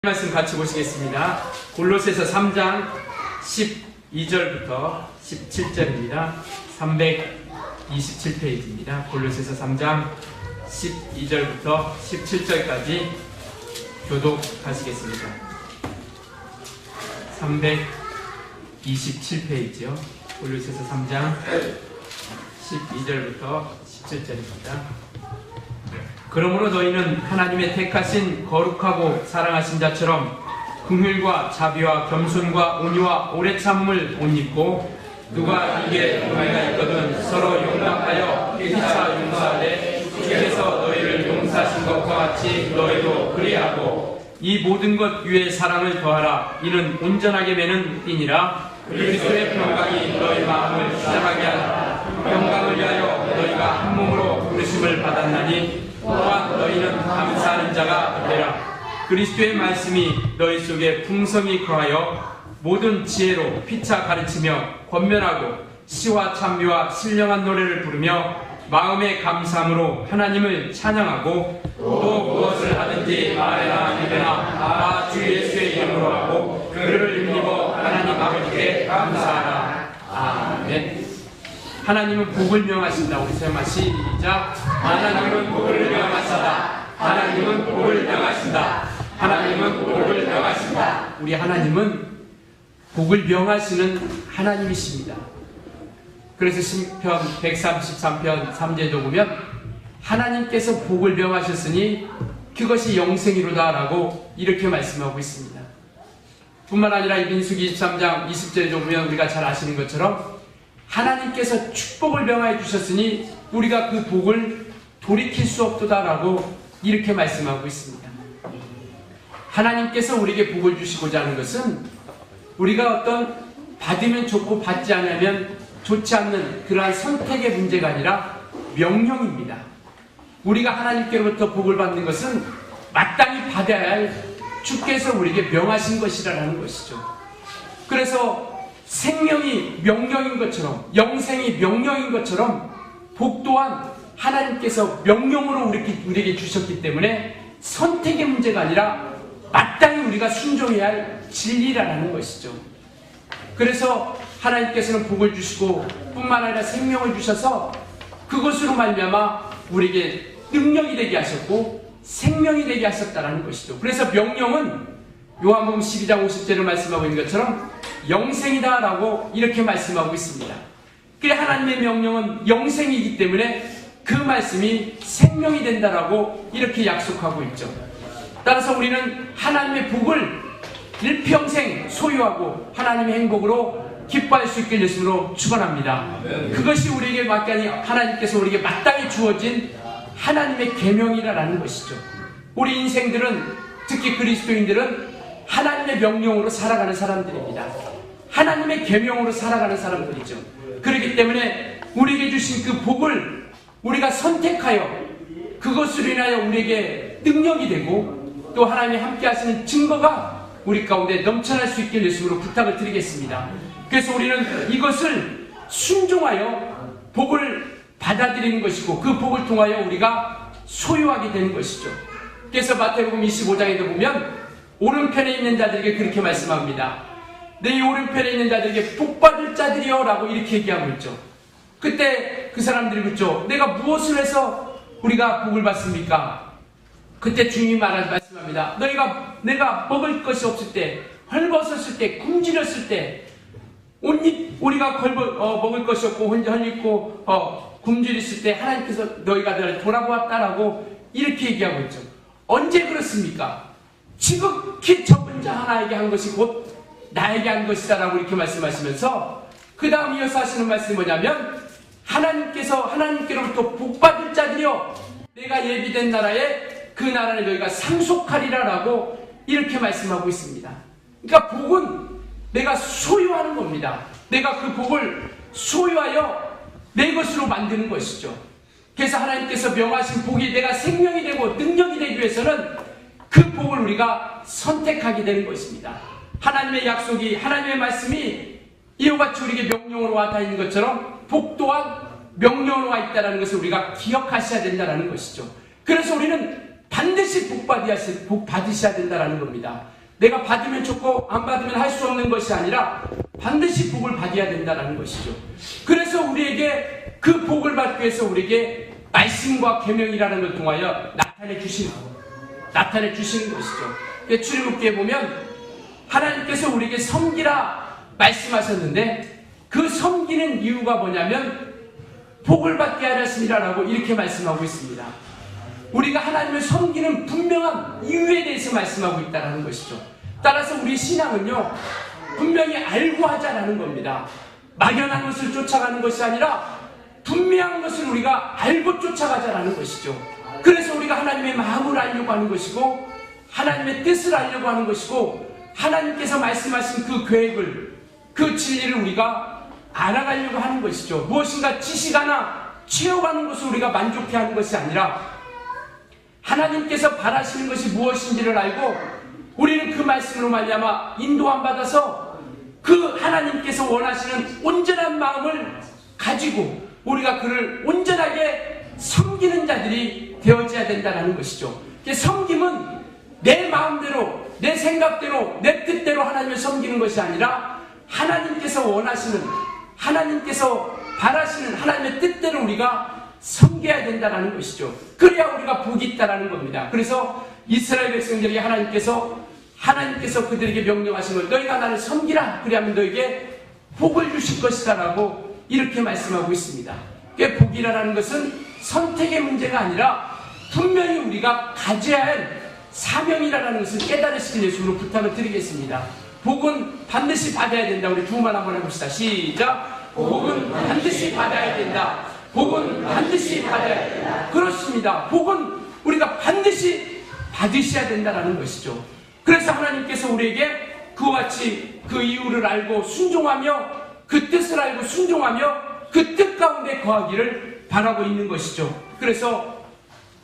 말씀 같이 보시겠습니다. 골로새서 3장 12절부터 17절입니다. 327페이지입니다. 골로새서 3장 12절부터 17절까지 교독하시겠습니다. 327페이지요. 골로새서 3장 12절부터 17절입니다. 그러므로 너희는 하나님의 택하신 거룩하고 사랑하신 자처럼 긍휼과 자비와 겸손과 온유와 오래 참음을 옷 입고 누가 이게 너희가 있거든 서로 용납하여 피차 용서하되 주께서 너희를 용서하신 것과 같이 너희도 그리하고 이 모든 것 위에 사랑을 더하라. 이는 온전하게 매는 띠니라. 그리스도의 평강이 너희 마음을 시장하게 하라. 평강을 위하여 너희가 한 몸으로 부르심을 받았나니 또한 너희는 감사하는 자가 되라. 그리스도의 말씀이 너희 속에 풍성히 거하여 모든 지혜로 피차 가르치며 권면하고 시와 찬미와 신령한 노래를 부르며 마음의 감사함으로 하나님을 찬양하고 또 무엇을 하든지 말이나 이르나 다 주 예수의 이름으로 하고 그를 힘입어 하나님 아버지께 감사하라. 아멘. 하나님은 복을 명하신다. 우리 세마 시작. 하나님은 복을 명하신다. 하나님은 복을 명하신다. 하나님은 복을 명하신다. 우리 하나님은 복을 명하시는 하나님이십니다. 그래서 시편 133편 3제도 보면 하나님께서 복을 명하셨으니 그것이 영생이로다 라고 이렇게 말씀하고 있습니다. 뿐만 아니라 이 민수기 23장 20절에 보면 우리가 잘 아시는 것처럼 하나님께서 축복을 명하여 주셨으니 우리가 그 복을 돌이킬 수 없도다라고 이렇게 말씀하고 있습니다. 하나님께서 우리에게 복을 주시고자 하는 것은 우리가 어떤 받으면 좋고 받지 않으면 좋지 않는 그러한 선택의 문제가 아니라 명령입니다. 우리가 하나님께로부터 복을 받는 것은 마땅히 받아야 할 주께서 우리에게 명하신 것이라는 것이죠. 그래서 생명이 명령인 것처럼 영생이 명령인 것처럼 복 또한 하나님께서 명령으로 우리에게 주셨기 때문에 선택의 문제가 아니라 마땅히 우리가 순종해야 할 진리라는 것이죠. 그래서 하나님께서는 복을 주시고 뿐만 아니라 생명을 주셔서 그것으로 말미암아 우리에게 능력이 되게 하셨고 생명이 되게 하셨다는 것이죠. 그래서 명령은 요한복음 12장 50절을 말씀하고 있는 것처럼 영생이다 라고 이렇게 말씀하고 있습니다. 그래 하나님의 명령은 영생이기 때문에 그 말씀이 생명이 된다라고 이렇게 약속하고 있죠. 따라서 우리는 하나님의 복을 일평생 소유하고 하나님의 행복으로 기뻐할 수 있게 예수로 축원합니다. 그것이 우리에게 마땅히 하나님께서 우리에게 마땅히 주어진 하나님의 계명이라는 것이죠. 우리 인생들은 특히 그리스도인들은 하나님의 명령으로 살아가는 사람들입니다. 하나님의 계명으로 살아가는 사람들이죠. 그렇기 때문에 우리에게 주신 그 복을 우리가 선택하여 그것으로 인하여 우리에게 능력이 되고 또 하나님이 함께 하시는 증거가 우리 가운데 넘쳐날 수 있게 예수로 부탁을 드리겠습니다. 그래서 우리는 이것을 순종하여 복을 받아들이는 것이고 그 복을 통하여 우리가 소유하게 되는 것이죠. 그래서 마태복음 25장에도 보면 오른편에 있는 자들에게 그렇게 말씀합니다. 내 오른편에 있는 자들에게 복받을 자들이여 라고 이렇게 얘기하고 있죠. 그때 그 사람들이 묻죠. 내가 무엇을 해서 우리가 복을 받습니까? 그때 주님이 말씀합니다. 내가 먹을 것이 없을 때, 헐벗었을 때, 굶주렸을 때, 우리가 먹을 것이 없고 헐벗고 굶주렸을 때 하나님께서 너희가 나를 돌아보았다라고 이렇게 얘기하고 있죠. 언제 그렇습니까? 지극히 적은 자 하나에게 한 것이 곧 나에게 한 것이다 라고 이렇게 말씀하시면서 그 다음 이어서 하시는 말씀이 뭐냐면 하나님께로부터 복받을 자들이여 내가 예비된 나라에 그 나라를 너희가 상속하리라 라고 이렇게 말씀하고 있습니다. 그러니까 복은 내가 소유하는 겁니다. 내가 그 복을 소유하여 내 것으로 만드는 것이죠. 그래서 하나님께서 명하신 복이 내가 생명이 되고 능력이 되기 위해서는 그 복을 우리가 선택하게 되는 것입니다. 하나님의 약속이 하나님의 말씀이 이와 같이 우리에게 명령으로 와 있는 것처럼 복 또한 명령으로 와 있다는 것을 우리가 기억하셔야 된다는 것이죠. 그래서 우리는 반드시 복 받으셔야 된다는 겁니다. 내가 받으면 좋고 안 받으면 할 수 없는 것이 아니라 반드시 복을 받아야 된다는 것이죠. 그래서 우리에게 그 복을 받기 위해서 우리에게 말씀과 계명이라는 걸 통하여 나타내 주시는 것이죠. 출애굽기에 보면 하나님께서 우리에게 섬기라 말씀하셨는데 그 섬기는 이유가 뭐냐면 복을 받게 하셨습니다라고 이렇게 말씀하고 있습니다. 우리가 하나님을 섬기는 분명한 이유에 대해서 말씀하고 있다는 것이죠. 따라서 우리 신앙은요, 분명히 알고 하자라는 겁니다. 막연한 것을 쫓아가는 것이 아니라 분명한 것을 우리가 알고 쫓아가자라는 것이죠. 그래서 우리가 하나님의 마음을 알려고 하는 것이고 하나님의 뜻을 알려고 하는 것이고 하나님께서 말씀하신 그 계획을, 그 진리를 우리가 알아가려고 하는 것이죠. 무엇인가 지식 하나 채워가는 것을 우리가 만족해 하는 것이 아니라 하나님께서 바라시는 것이 무엇인지를 알고 우리는 그 말씀으로 말미암아 인도함 받아서 그 하나님께서 원하시는 온전한 마음을 가지고 우리가 그를 온전하게 섬기는 자들이 되어져야 된다는 것이죠. 섬김은 내 마음대로, 내 생각대로, 내 뜻대로 하나님을 섬기는 것이 아니라 하나님께서 원하시는, 하나님께서 바라시는 하나님의 뜻대로 우리가 섬겨야 된다는 것이죠. 그래야 우리가 복이 있다는 겁니다. 그래서 이스라엘 백성들에게 하나님께서 그들에게 명령하신 걸 너희가 나를 섬기라. 그리하면 너에게 복을 주실 것이다 라고 이렇게 말씀하고 있습니다. 복이라는 것은 선택의 문제가 아니라 분명히 우리가 가져야 할 사명이라는 것을 깨달으시길 예수로 부탁을 드리겠습니다. 복은 반드시 받아야 된다. 우리 두번 한번 해봅시다. 시작. 복은 반드시 받아야 된다. 복은 반드시 받아야 된다. 그렇습니다. 복은 우리가 반드시 받으셔야 된다는 것이죠. 그래서 하나님께서 우리에게 그와 같이 그 이유를 알고 순종하며 그 뜻을 알고 순종하며 그 뜻 가운데 거하기를 바라고 있는 것이죠. 그래서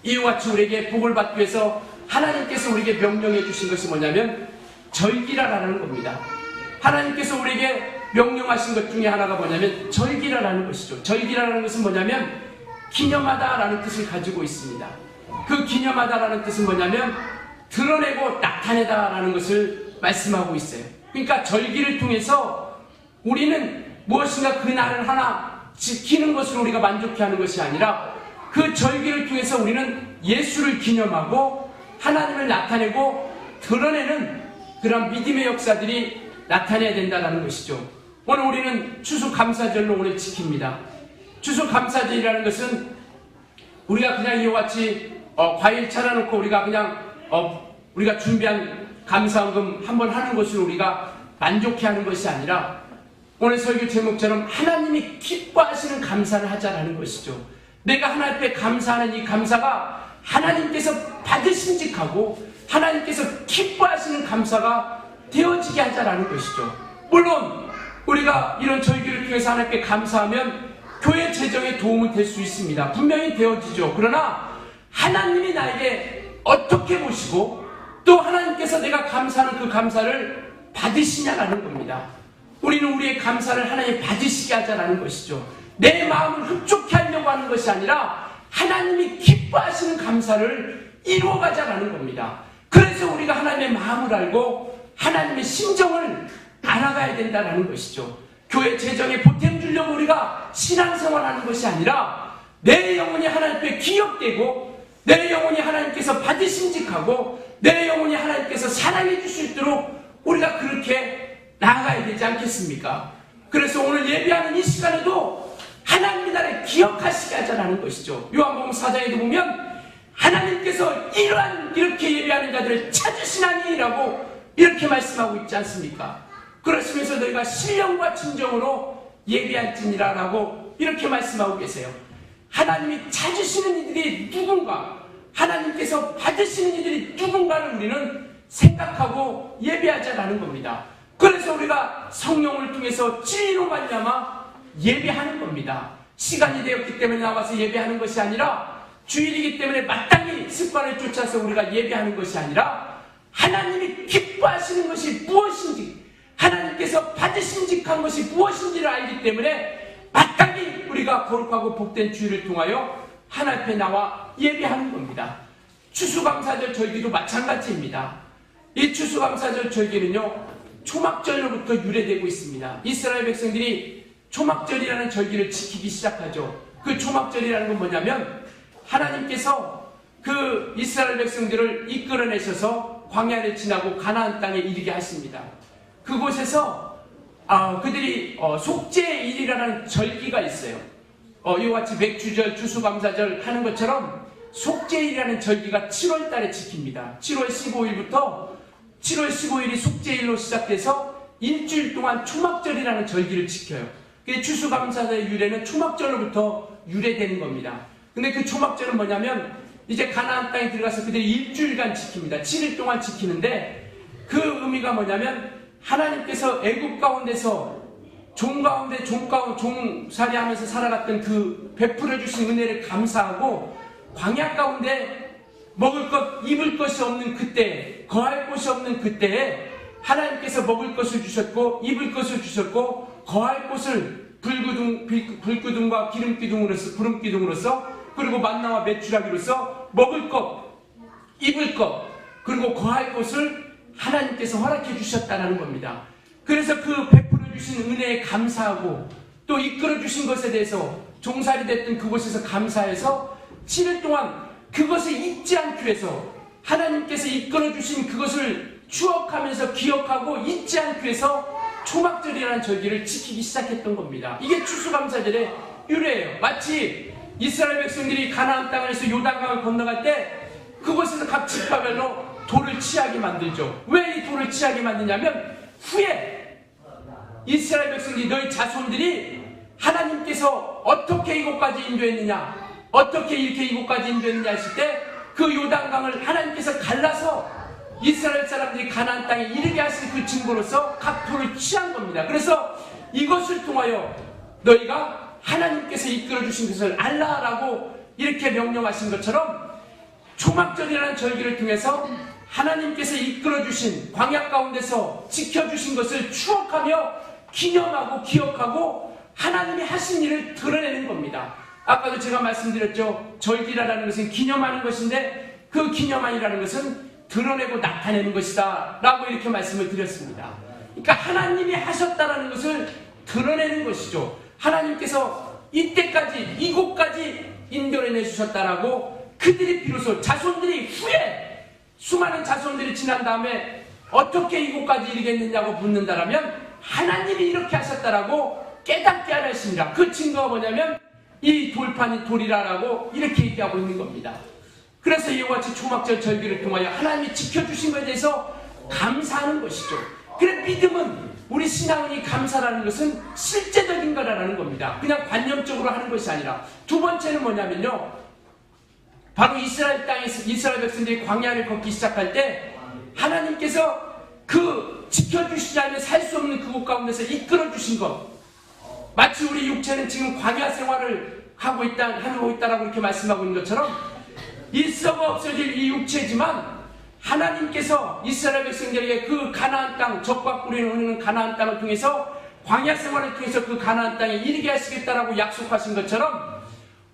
이와 같이 우리에게 복을 받기 위해서 하나님께서 우리에게 명령해 주신 것이 뭐냐면 절기라라는 겁니다. 하나님께서 우리에게 명령하신 것 중에 하나가 뭐냐면 절기라라는 것이죠. 절기라는 것은 뭐냐면 기념하다라는 뜻을 가지고 있습니다. 그 기념하다라는 뜻은 뭐냐면 드러내고 나타내다라는 것을 말씀하고 있어요. 그러니까 절기를 통해서 우리는 무엇인가 그 날을 하나 지키는 것으로 우리가 만족해하는 것이 아니라 그 절기를 통해서 우리는 예수를 기념하고 하나님을 나타내고 드러내는 그런 믿음의 역사들이 나타내야 된다는 것이죠. 오늘 우리는 추수감사절로 오늘 지킵니다. 추수감사절이라는 것은 우리가 그냥 이와 같이 과일 차려놓고 우리가 그냥 우리가 준비한 감사헌금 한번 하는 것으로 우리가 만족해하는 것이 아니라 오늘 설교 제목처럼 하나님이 기뻐하시는 감사를 하자라는 것이죠. 내가 하나님 앞에 감사하는 이 감사가 하나님께서 받으심직하고 하나님께서 기뻐하시는 감사가 되어지게 하자라는 것이죠. 물론 우리가 이런 절기를 통해서 하나님께 감사하면 교회 재정에 도움은 될 수 있습니다. 분명히 되어지죠. 그러나 하나님이 나에게 어떻게 보시고 또 하나님께서 내가 감사하는 그 감사를 받으시냐라는 겁니다. 우리는 우리의 감사를 하나님 받으시게 하자라는 것이죠. 내 마음을 흡족해 하려고 하는 것이 아니라 하나님이 기뻐하시는 감사를 이루어가자라는 겁니다. 그래서 우리가 하나님의 마음을 알고 하나님의 심정을 알아가야 된다는 것이죠. 교회 재정에 보탬 주려고 우리가 신앙생활하는 것이 아니라 내 영혼이 하나님 앞에 기억되고 내 영혼이 하나님께서 받으심직하고 내 영혼이 하나님께서 사랑해 줄 수 있도록 우리가 그렇게 나아가야 되지 않겠습니까? 그래서 오늘 예배하는 이 시간에도 하나님이 나를 기억하시게 하자라는 것이죠. 요한복음 4장에도 보면 하나님께서 이렇게 예배하는 자들을 찾으시나니라고 이렇게 말씀하고 있지 않습니까? 그러시면서 너희가 신령과 진정으로 예배할지니라라고 이렇게 말씀하고 계세요. 하나님이 찾으시는 이들이 누군가, 하나님께서 받으시는 이들이 누군가를 우리는 생각하고 예배하자라는 겁니다. 그래서 우리가 성령을 통해서 진리로 말미암아 예배하는 겁니다. 시간이 되었기 때문에 나와서 예배하는 것이 아니라 주일이기 때문에 마땅히 습관을 쫓아서 우리가 예배하는 것이 아니라 하나님이 기뻐하시는 것이 무엇인지 하나님께서 받으심직한 것이 무엇인지를 알기 때문에 마땅히 우리가 거룩하고 복된 주일을 통하여 하나님 앞에 나와 예배하는 겁니다. 추수감사절 절기도 마찬가지입니다. 이 추수감사절 절기는요, 초막절로부터 유래되고 있습니다. 이스라엘 백성들이 초막절이라는 절기를 지키기 시작하죠. 그 초막절이라는 건 뭐냐면 하나님께서 그 이스라엘 백성들을 이끌어내셔서 광야를 지나고 가나안 땅에 이르게 하십니다. 그곳에서 그들이 속죄일이라는 절기가 있어요. 이와 같이 맥주절, 추수감사절 하는 것처럼 속죄일이라는 절기가 7월 달에 지킵니다. 7월 15일부터 7월 15일이 속죄일로 시작돼서 일주일 동안 초막절이라는 절기를 지켜요. 추수감사절의 유래는 초막절로부터 유래되는 겁니다. 근데 그 초막절은 뭐냐면 이제 가나안 땅에 들어가서 그들이 일주일간 지킵니다. 7일 동안 지키는데 그 의미가 뭐냐면 하나님께서 애굽 가운데서 종살이하면서 살아갔던 그 베풀어 주신 은혜를 감사하고 광야 가운데 먹을 것, 입을 것이 없는 그때, 거할 곳이 없는 그때에 하나님께서 먹을 것을 주셨고 입을 것을 주셨고 거할 곳을 불기둥과 구름기둥으로서 그리고 만나와 메추라기로서 먹을 것, 입을 것, 그리고 거할 곳을 하나님께서 허락해 주셨다는 겁니다. 그래서 그 베풀어 주신 은혜에 감사하고 또 이끌어 주신 것에 대해서 종살이 됐던 그곳에서 감사해서 7일 동안 그것을 잊지 않기 위해서 하나님께서 이끌어 주신 그것을 추억하면서 기억하고 잊지 않기 위해서 초막절이라는 절기를 지키기 시작했던 겁니다. 이게 추수감사절의 유래예요. 마치 이스라엘 백성들이 가나안 땅에서 요단강을 건너갈 때 그곳에서 각 지파별로 돌을 취하게 만들죠. 왜 이 돌을 취하게 만드냐면 후에 이스라엘 백성들이 너희 자손들이 하나님께서 어떻게 이곳까지 인도했느냐, 어떻게 이렇게 이곳까지 인도했느냐 했을 때 그 요단강을 하나님께서 갈라서 이스라엘 사람들이 가나안 땅에 이르게 하신 그 증거로서 각 돌을 취한 겁니다. 그래서 이것을 통하여 너희가 하나님께서 이끌어주신 것을 알라라고 이렇게 명령하신 것처럼 초막절이라는 절기를 통해서 하나님께서 이끌어주신 광야 가운데서 지켜주신 것을 추억하며 기념하고 기억하고 하나님이 하신 일을 드러내는 겁니다. 아까도 제가 말씀드렸죠. 절기라는 것은 기념하는 것인데 그 기념하니라는 것은 드러내고 나타내는 것이다 라고 이렇게 말씀을 드렸습니다. 그러니까 하나님이 하셨다라는 것을 드러내는 것이죠. 하나님께서 이때까지 이곳까지 인도해 내주셨다라고 그들이 비로소 자손들이 후에 수많은 자손들이 지난 다음에 어떻게 이곳까지 이르겠느냐고 묻는다라면 하나님이 이렇게 하셨다라고 깨닫게 하시니라. 그 증거가 뭐냐면 이 돌판이 돌이라라고 이렇게 얘기하고 있는 겁니다. 그래서 이와 같이 초막절 절기를 통하여 하나님이 지켜주신 것에 대해서 감사하는 것이죠. 그래 믿음은 우리 신앙은 이 감사라는 것은 실제적인 거라는 겁니다. 그냥 관념적으로 하는 것이 아니라 두 번째는 뭐냐면요. 바로 이스라엘 땅에서 이스라엘 백성들이 광야를 걷기 시작할 때 하나님께서 그 지켜주시지 않으면 살 수 없는 그곳 가운데서 이끌어주신 것, 마치 우리 육체는 지금 광야 생활을 하고 있다라고 이렇게 말씀하고 있는 것처럼 일서가 없어질 이 육체지만 하나님께서 이스라엘 백성들에게 그 가나안 땅, 적과 꿀이 흐르는 가나안 땅을 통해서 광야 생활을 통해서 그 가나안 땅에 이르게 하시겠다라고 약속하신 것처럼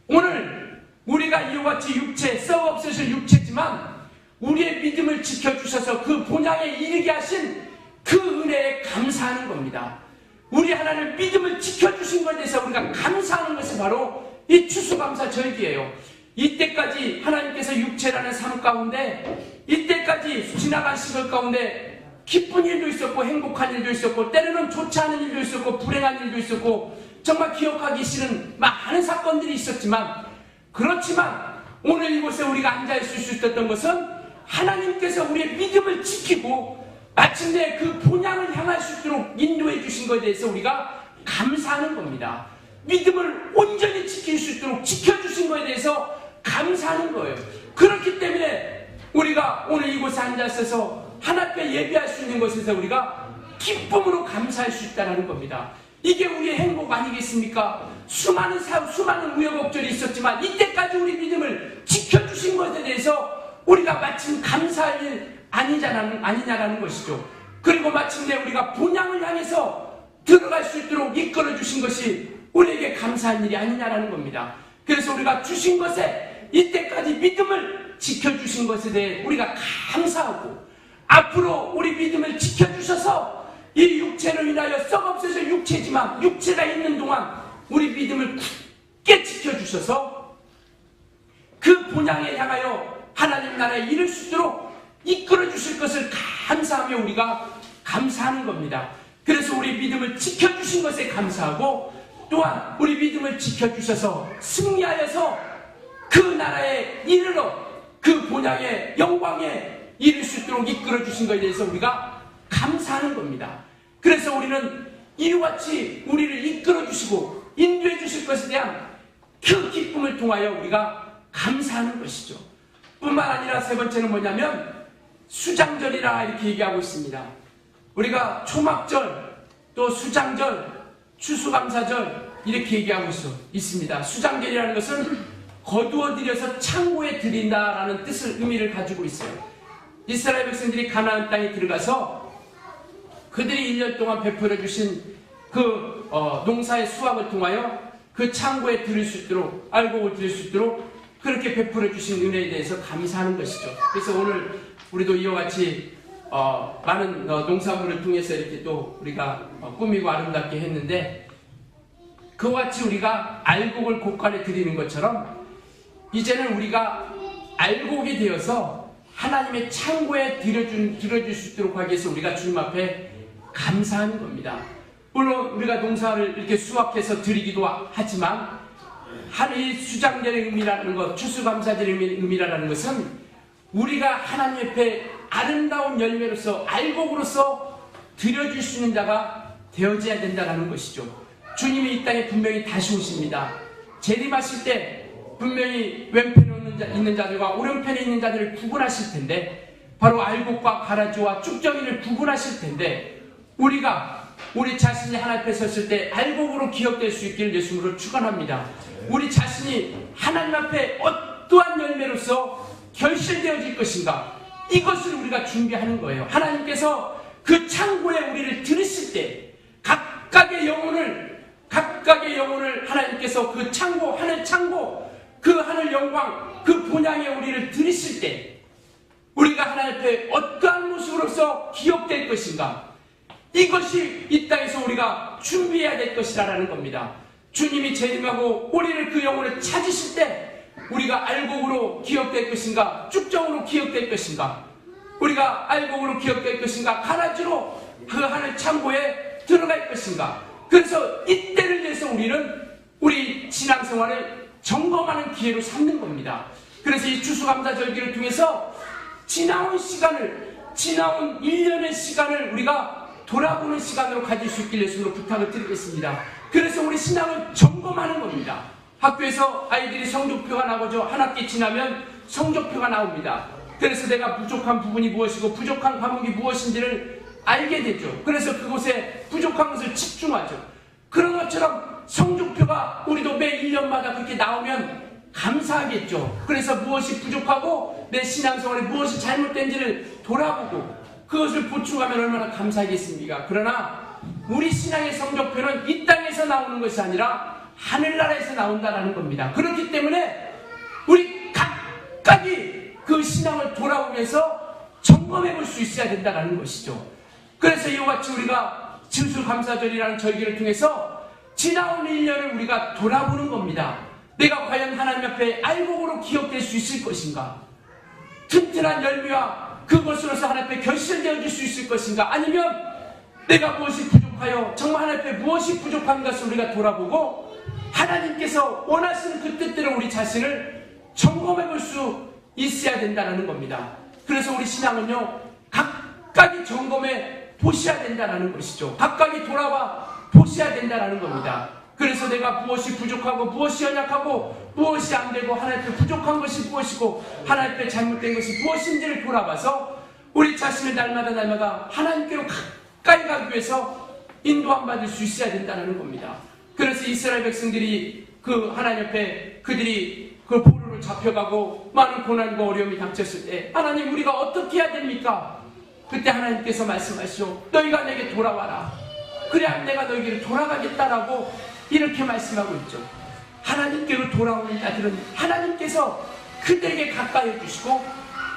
오늘 우리가 이와 같이 육체, 썩어 없어질 육체지만 우리의 믿음을 지켜주셔서 그 본향에 이르게 하신 그 은혜에 감사하는 겁니다. 우리 하나님 믿음을 지켜주신 것에 대해서 우리가 감사하는 것이 바로 이 추수감사 절기예요. 이때까지 하나님께서 육체라는 삶 가운데 이때까지 지나간 시절 가운데 기쁜 일도 있었고 행복한 일도 있었고 때로는 좋지 않은 일도 있었고 불행한 일도 있었고 정말 기억하기 싫은 많은 사건들이 있었지만 그렇지만 오늘 이곳에 우리가 앉아있을 수 있었던 것은 하나님께서 우리의 믿음을 지키고 마침내 그 본향을 향할 수 있도록 인도해 주신 것에 대해서 우리가 감사하는 겁니다. 믿음을 온전히 지킬 수 있도록 지켜주신 것에 대해서 감사하는 거예요. 그렇기 때문에 우리가 오늘 이곳에 앉아있어서 하나님께 예배할 수 있는 것에서 우리가 기쁨으로 감사할 수 있다는 겁니다. 이게 우리의 행복 아니겠습니까? 수많은 우여곡절이 있었지만 이때까지 우리 믿음을 지켜주신 것에 대해서 우리가 마침 감사할 일 아니냐라는 것이죠. 그리고 마침내 우리가 본향을 향해서 들어갈 수 있도록 이끌어 주신 것이 우리에게 감사할 일이 아니냐라는 겁니다. 그래서 우리가 주신 것에 이때까지 믿음을 지켜주신 것에 대해 우리가 감사하고, 앞으로 우리 믿음을 지켜주셔서 이 육체로 인하여 썩어없어져 육체지만 육체가 있는 동안 우리 믿음을 굳게 지켜주셔서 그 본향에 향하여 하나님 나라에 이를 수 있도록 이끌어 주실 것을 감사하며 우리가 감사하는 겁니다. 그래서 우리 믿음을 지켜주신 것에 감사하고, 또한 우리 믿음을 지켜주셔서 승리하여서 그 나라에 이르러 그 본향의 영광에 이룰 수 있도록 이끌어 주신 것에 대해서 우리가 감사하는 겁니다. 그래서 우리는 이와 같이 우리를 이끌어 주시고 인도해 주실 것에 대한 그 기쁨을 통하여 우리가 감사하는 것이죠. 뿐만 아니라 세 번째는 뭐냐면 수장절이라 이렇게 얘기하고 있습니다. 우리가 초막절, 또 수장절, 추수감사절 이렇게 얘기하고 있습니다. 수장절이라는 것은 거두어 들여서 창고에 드린다라는 의미를 가지고 있어요. 이스라엘 백성들이 가나안 땅에 들어가서 그들이 1년 동안 베풀어 주신 그 농사의 수확을 통하여 그 창고에 드릴 수 있도록, 알곡을 드릴 수 있도록 그렇게 베풀어 주신 은혜에 대해서 감사하는 것이죠. 그래서 오늘 우리도 이와 같이 많은 농산물을 통해서 이렇게 또 우리가 꾸미고 아름답게 했는데, 그와 같이 우리가 알곡을 곳간에 드리는 것처럼 이제는 우리가 알곡이 되어서 하나님의 창고에 들여줄 수 있도록 하기 위해서 우리가 주님 앞에 감사하는 겁니다. 물론 우리가 농사를 이렇게 수확해서 드리기도 하지만, 이 수장절의 의미라는 것, 추수감사절의 의미라는 것은 우리가 하나님 앞에 아름다운 열매로서, 알곡으로서 드려줄 수 있는 자가 되어져야 된다는 것이죠. 주님이 이 땅에 분명히 다시 오십니다. 재림하실 때 분명히 왼편에 있는 자들과 오른편에 있는 자들을 구분하실 텐데, 바로 알곡과 가라지와 쭉정이를 구분하실 텐데, 우리 자신이 하나님 앞에 섰을 때 알곡으로 기억될 수 있기를 예수님으로 축원합니다. 우리 자신이 하나님 앞에 어떠한 열매로서 결실되어질 것인가, 이것을 우리가 준비하는 거예요. 하나님께서 그 창고에 우리를 들으실 때 각각의 영혼을 하나님께서 그 창고, 하늘 창고, 그 하늘 영광, 그 본향에 우리를 들이실 때 우리가 하나님 앞에 어떠한 모습으로서 기억될 것인가, 이것이 이 땅에서 우리가 준비해야 될 것이라는 겁니다. 주님이 재림하고 우리를 그 영혼을 찾으실 때 우리가 알곡으로 기억될 것인가, 쭉정으로 기억될 것인가, 우리가 알곡으로 기억될 것인가, 가라지로 그 하늘 창고에 들어갈 것인가. 그래서 이때를 위해서 우리는 우리 신앙생활을 점검하는 기회로 삼는 겁니다. 그래서 이 추수감사절기를 통해서 지나온 1년의 시간을 우리가 돌아보는 시간으로 가질 수 있길 예수님으로 부탁을 드리겠습니다. 그래서 우리 신앙을 점검하는 겁니다. 학교에서 아이들이 성적표가 나오죠. 한 학기 지나면 성적표가 나옵니다. 그래서 내가 부족한 부분이 무엇이고 부족한 과목이 무엇인지를 알게 되죠. 그래서 그곳에 부족한 것을 집중하죠. 그런 것처럼 성적표가 우리도 매 1년마다 그렇게 나오면 감사하겠죠. 그래서 무엇이 부족하고 내 신앙생활에 무엇이 잘못된지를 돌아보고 그것을 보충하면 얼마나 감사하겠습니까? 그러나 우리 신앙의 성적표는 이 땅에서 나오는 것이 아니라 하늘나라에서 나온다는 겁니다. 그렇기 때문에 우리 각각이 그 신앙을 돌아보면서 점검해 볼 수 있어야 된다는 것이죠. 그래서 이와 같이 우리가 추수감사절이라는 절기를 통해서 지나온 1년을 우리가 돌아보는 겁니다. 내가 과연 하나님 앞에 알곡으로 기억될 수 있을 것인가? 튼튼한 열매와 그것으로서 하나님 앞에 결실되어질 수 있을 것인가? 아니면 내가 무엇이 부족하여 정말 하나님 앞에 무엇이 부족한 것을 우리가 돌아보고 하나님께서 원하시는 그 뜻대로 우리 자신을 점검해 볼 수 있어야 된다는 겁니다. 그래서 우리 신앙은요, 각각이 점검해 보셔야 된다는 것이죠. 각각이 돌아와 보셔야 된다는 겁니다. 그래서 내가 무엇이 부족하고 무엇이 연약하고 무엇이 안 되고 하나님 앞에 부족한 것이 무엇이고 하나님 앞에 잘못된 것이 무엇인지를 돌아봐서 우리 자신을 날마다 하나님께로 가까이 가기 위해서 인도함 받을 수 있어야 된다는 겁니다. 그래서 이스라엘 백성들이 그 하나님 앞에 그들이 그 포로로 잡혀가고 많은 고난과 어려움이 닥쳤을 때 하나님 우리가 어떻게 해야 됩니까? 그때 하나님께서 말씀하시오. 너희가 내게 돌아와라. 그래야 내가 너희에게 돌아가겠다라고 이렇게 말씀하고 있죠. 하나님께로 돌아오는 자들은 하나님께서 그들에게 가까이 해주시고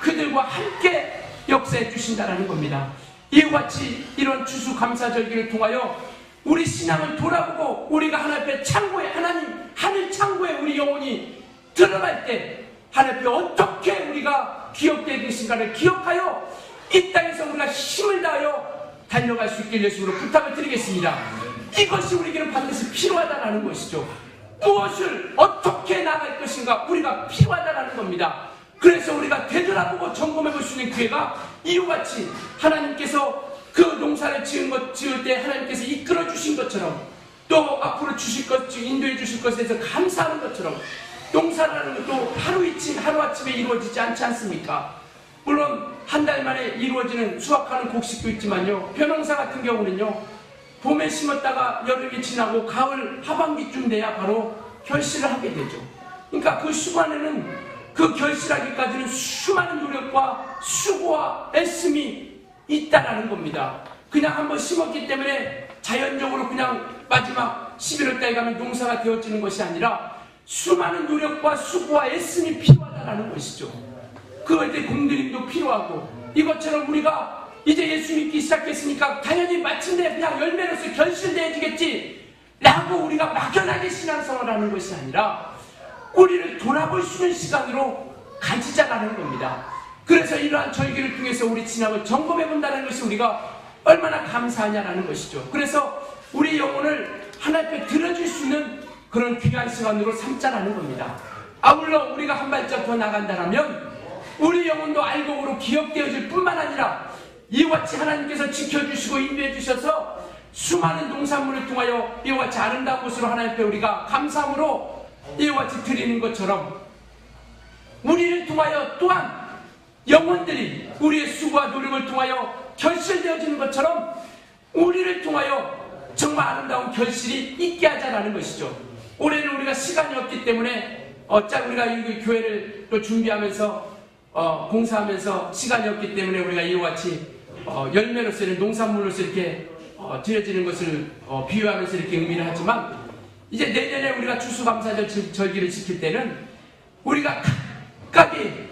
그들과 함께 역사해 주신다는 겁니다. 이와 같이 이런 추수감사절기를 통하여 우리 신앙을 돌아보고 우리가 하나님 앞에 창고에, 하나님 하늘 창고에 우리 영혼이 들어갈 때 하나님 앞에 어떻게 우리가 기억되어 계신가를 기억하여 이 땅에서 우리가 힘을 다하여 달려갈 수 있길 예수로 부탁을 드리겠습니다. 이것이 우리에게는 반드시 필요하다는 것이죠. 무엇을 어떻게 나갈 것인가 우리가 필요하다는 겁니다. 그래서 우리가 되돌아보고 점검해 볼 수 있는 기회가 이와 같이 하나님께서 그 농사를 지을 때 하나님께서 이끌어 주신 것처럼 또 앞으로 주실 것, 인도해 주실 것에 대해서 감사하는 것처럼 농사라는 것도 하루아침에 이루어지지 않지 않습니까? 물론 한 달 만에 이루어지는 수확하는 곡식도 있지만요, 벼농사 같은 경우는요 봄에 심었다가 여름이 지나고 가을 하반기쯤 돼야 바로 결실을 하게 되죠. 그러니까 그 수반에는 그 결실하기까지는 수많은 노력과 수고와 애씀이 있다라는 겁니다. 그냥 한번 심었기 때문에 자연적으로 그냥 마지막 11월달에 가면 농사가 되어지는 것이 아니라 수많은 노력과 수고와 애씀이 필요하다는 것이죠. 그럴 때 공들임도 필요하고, 이것처럼 우리가 이제 예수 믿기 시작했으니까 당연히 마침내 그냥 열매로서 결실되어지겠지 라고 우리가 막연하게 신앙생활을 하는 것이 아니라 우리를 돌아볼 수 있는 시간으로 가지자라는 겁니다. 그래서 이러한 절기를 통해서 우리 신앙을 점검해 본다는 것이 우리가 얼마나 감사하냐라는 것이죠. 그래서 우리 영혼을 하나님 앞에 들어줄 수 있는 그런 귀한 시간으로 삼자라는 겁니다. 아울러 우리가 한 발짝 더 나간다면 우리 영혼도 알곡으로 기억되어질 뿐만 아니라 이와 같이 하나님께서 지켜주시고 인도해 주셔서 수많은 농산물을 통하여 이와 같이 아름다운 것으로 하나님 앞에 우리가 감사함으로 이와 같이 드리는 것처럼 우리를 통하여 또한 영혼들이 우리의 수고와 노력을 통하여 결실되어지는 것처럼 우리를 통하여 정말 아름다운 결실이 있게 하자라는 것이죠. 올해는 우리가 시간이 없기 때문에 우리가 이 교회를 또 준비하면서 공사하면서 시간이 없기 때문에 우리가 이와 같이 열매로서 농산물로서 이렇게 드려지는 것을 비유하면서 이렇게 의미를 하지만, 이제 내년에 우리가 추수감사절기를 지킬 때는 우리가 각각이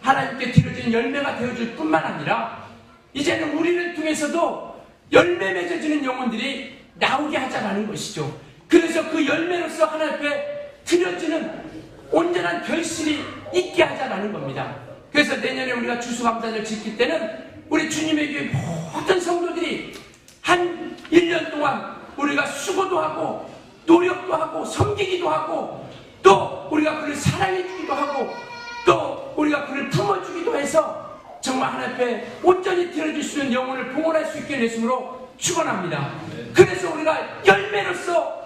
하나님께 드려지는 열매가 되어줄 뿐만 아니라 이제는 우리를 통해서도 열매 맺어지는 영혼들이 나오게 하자라는 것이죠. 그래서 그 열매로서 하나님 앞에 드려지는 온전한 결실이 있게 하자라는 겁니다. 그래서 내년에 우리가 추수감사절 지킬 때는 우리 주님의 교회 모든 성도들이 한 1년 동안 우리가 수고도 하고 노력도 하고 섬기기도 하고 또 우리가 그를 사랑해주기도 하고 또 우리가 그를 품어주기도 해서 정말 하나님 앞에 온전히 드려질 수 있는 영혼을 봉헌할 수 있게 되심으로 축원합니다. 그래서 우리가 열매로서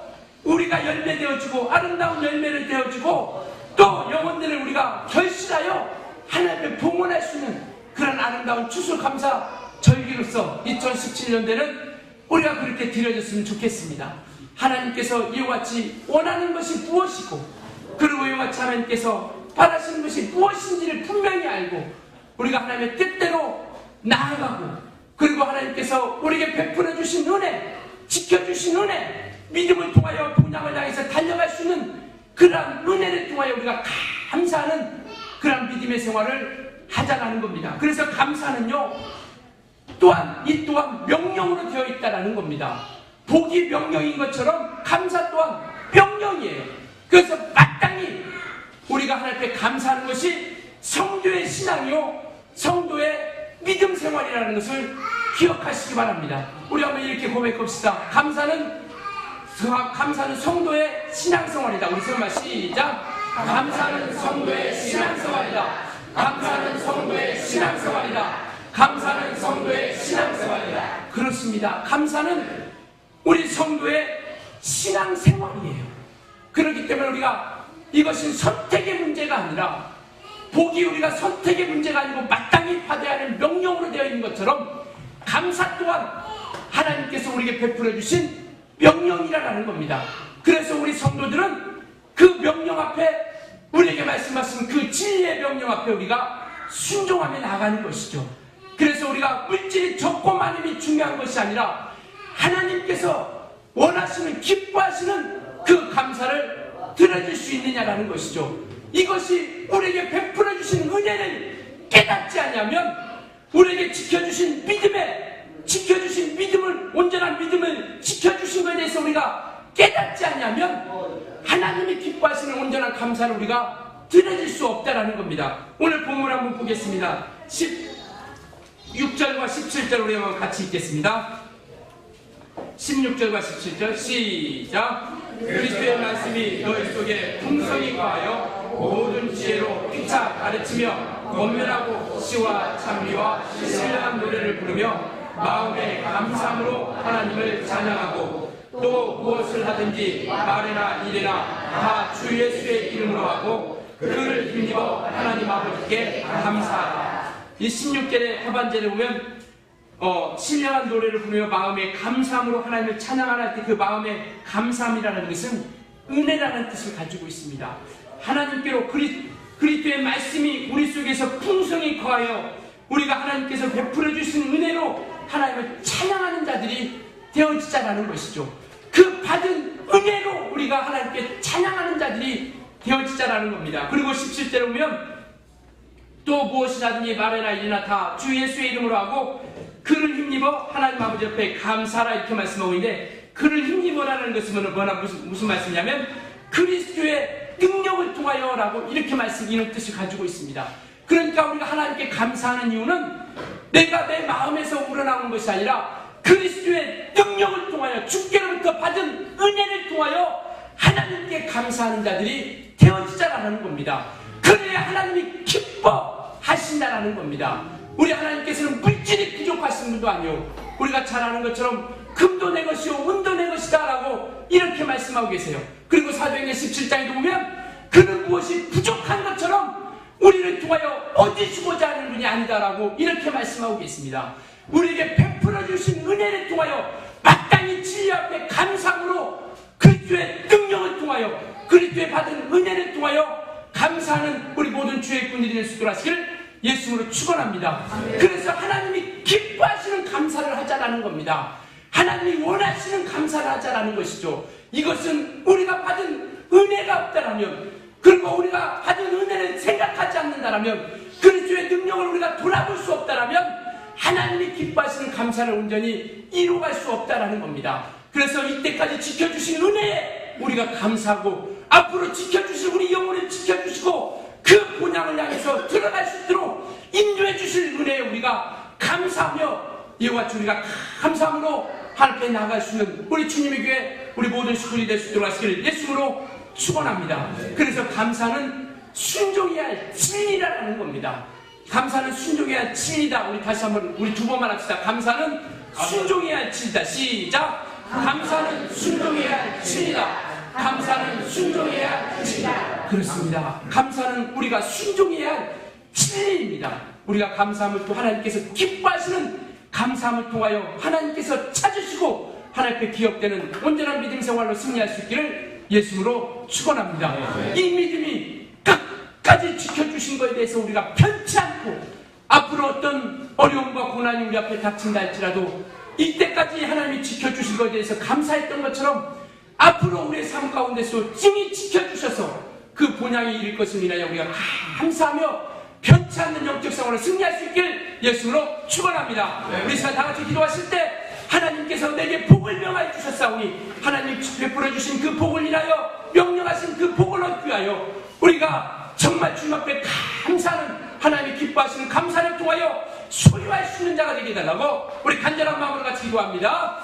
우리가 열매되어지고 아름다운 열매를 되어지고 또 영혼들을 우리가 결실하여 하나님 앞에 봉헌할 수 있는 그런 아름다운 추수감사 절기로서 2017년대는 우리가 그렇게 드려졌으면 좋겠습니다. 하나님께서 이와 같이 원하는 것이 무엇이고 그리고 이와 같이 하나님께서 바라시는 것이 무엇인지를 분명히 알고 우리가 하나님의 뜻대로 나아가고, 그리고 하나님께서 우리에게 베풀어 주신 은혜, 지켜주신 은혜, 믿음을 통하여 본향을 향해서 달려갈 수 있는 그러한 은혜를 통하여 우리가 감사하는 그러한 믿음의 생활을 하자라는 겁니다. 그래서 감사는요 또한 명령으로 되어 있다라는 겁니다. 복이 명령인 것처럼 감사 또한 명령이에요. 그래서 마땅히 우리가 하나님 앞에 감사하는 것이 성도의 신앙이요 성도의 믿음 생활이라는 것을 기억하시기 바랍니다. 우리 한번 이렇게 고백합시다. 감사는 성도의 신앙생활이다. 우리 세우마 시작. 감사는 성도의 신앙생활이다. 감사는 성도의 신앙생활이다. 감사는 성도의 신앙생활이다. 그렇습니다. 감사는 우리 성도의 신앙생활이에요. 그렇기 때문에 우리가 이것은 선택의 문제가 아니라, 복이 우리가 선택의 문제가 아니고 마땅히 받아야 하는 명령으로 되어 있는 것처럼 감사 또한 하나님께서 우리에게 베풀어 주신 명령이라는 겁니다. 그래서 우리 성도들은 그 명령 앞에, 우리에게 말씀하신 그 진리의 명령 앞에 우리가 순종하며 나가는 것이죠. 그래서 우리가 물질이 적고 많음이 중요한 것이 아니라 하나님께서 원하시는, 기뻐하시는 그 감사를 드려줄 수 있느냐라는 것이죠. 이것이 우리에게 베풀어 주신 은혜를 깨닫지 않냐면, 우리에게 지켜주신 믿음을, 온전한 믿음을 지켜주신 것에 대해서 우리가 깨닫지 않냐면 하나님이 기뻐하시는 온전한 감사를 우리가 드려질 수 없다라는 겁니다. 오늘 본문 한번 보겠습니다. 16절과 17절 우리 한번 같이 읽겠습니다. 16절과 17절 시작. 그리스도의 말씀이 너희 속에 풍성히 거하여 모든 지혜로 피차 가르치며 권면하고 시와 찬미와 신령한 노래를 부르며 마음의 감사함으로 하나님을 찬양하고 또 무엇을 하든지 말이나 일이나 다 주 예수의 이름으로 하고 그를 힘입어 하나님 아버지께 감사하라. 이 16절의 하반절에 보면 신령한 노래를 부르며 마음의 감사함으로 하나님을 찬양하라 할 때 그 마음의 감사함이라는 것은 은혜라는 뜻을 가지고 있습니다. 하나님께로 그리스도의 말씀이 우리 속에서 풍성히 거하여 우리가 하나님께서 베풀어 주신 은혜로 하나님을 찬양하는 자들이 되어지자라는 것이죠. 그 받은 은혜로 우리가 하나님께 찬양하는 자들이 되어지자라는 겁니다. 그리고 17절에 보면 또 무엇이라든지 말이나 일이나 다 주 예수의 이름으로 하고 그를 힘입어 하나님 아버지 옆에 감사하라 이렇게 말씀하고 있는데, 그를 힘입어라는 것은 무슨 말씀이냐면 그리스도의 능력을 통하여라고 이렇게 이런 뜻을 가지고 있습니다. 그러니까 우리가 하나님께 감사하는 이유는 내가 내 마음에서 우러나오는 것이 아니라 그리스도의 능력을 통하여 주께로부터 받은 은혜를 통하여 하나님께 감사하는 자들이 되어지자라는 겁니다. 그래야 하나님이 기뻐하신다라는 겁니다. 우리 하나님께서는 물질이 부족하신 분도 아니요, 우리가 잘 아는 것처럼 금도 내 것이요 은도 내 것이다 라고 이렇게 말씀하고 계세요. 그리고 사도행전 17장에도 보면 그는 무엇이 부족한 것처럼 우리를 통하여 얻으시고자 하는 분이 아니다라고 이렇게 말씀하고 계십니다. 우리에게 베풀어 주신 은혜를 통하여 마땅히 진리 앞에 감사함으로 그리스도의 능력을 통하여 그리스도의 받은 은혜를 통하여 감사하는 우리 모든 주의 군들이 될 수 있도록 하시기를 예수님으로 축원합니다. 그래서 하나님이 기뻐하시는 감사를 하자라는 겁니다. 하나님이 원하시는 감사를 하자라는 것이죠. 이것은 우리가 받은 은혜가 없다라면, 그리고 우리가 받은 은혜를 생각하지 않는다라면, 그리스도의 능력을 우리가 돌아볼 수 없다라면 하나님이 기뻐하시는 감사를 온전히 이루어갈 수 없다라는 겁니다. 그래서 이때까지 지켜주신 은혜에 우리가 감사하고 앞으로 지켜주실 우리 영혼을 지켜주시고 그 본향을 향해서 들어갈 수 있도록 인도해 주실 은혜에 우리가 감사하며 이와 같이 우리가 감사함으로 하나님께 나아갈 수 있는 우리 주님의 교회 우리 모든 식구들이 될 수 있도록 하시기를 예수님으로 축원합니다. 그래서 감사는 순종해야 할 진리라는 겁니다. 감사는 순종해야 할 진리다. 우리 다시 한번 우리 두 번만 합시다. 감사는 순종해야 할 진리다. 시작. 감사는 순종해야 할 진리다. 감사는 순종해야 할 진리다. 그렇습니다. 감사는 우리가 순종해야 할 진리입니다. 우리가 감사함을 또 하나님께서 기뻐하시는 감사함을 통하여 하나님께서 찾으시고 하나님께 기업되는 온전한 믿음 생활로 승리할 수 있기를 예수님으로 축원합니다. 이 믿음이 끝까지 지켜주신 것에 대해서 우리가 편치 않고 앞으로 어떤 어려움과 고난이 우리 앞에 닥친다 할지라도 이때까지 하나님이 지켜주신 것에 대해서 감사했던 것처럼 앞으로 우리의 삶 가운데서 증히 지켜주셔서 그 본향이 이룰 것을 인하여 우리가 감사하며 편치 않는 영적 생활을 승리할 수 있길 예수로 축원합니다. 우리 다 같이 기도하실 때 하나님께서 내게 복을 명하여 주셨사오니 하나님 베풀어 주신 그 복을 인하여 명령하신 그 복을 얻기 위하여 우리가 정말 주님 앞에 감사하는 하나님이 기뻐하시는 감사를 통하여 소유할 수 있는 자가 되게 해달라고 우리 간절한 마음으로 같이 기도합니다.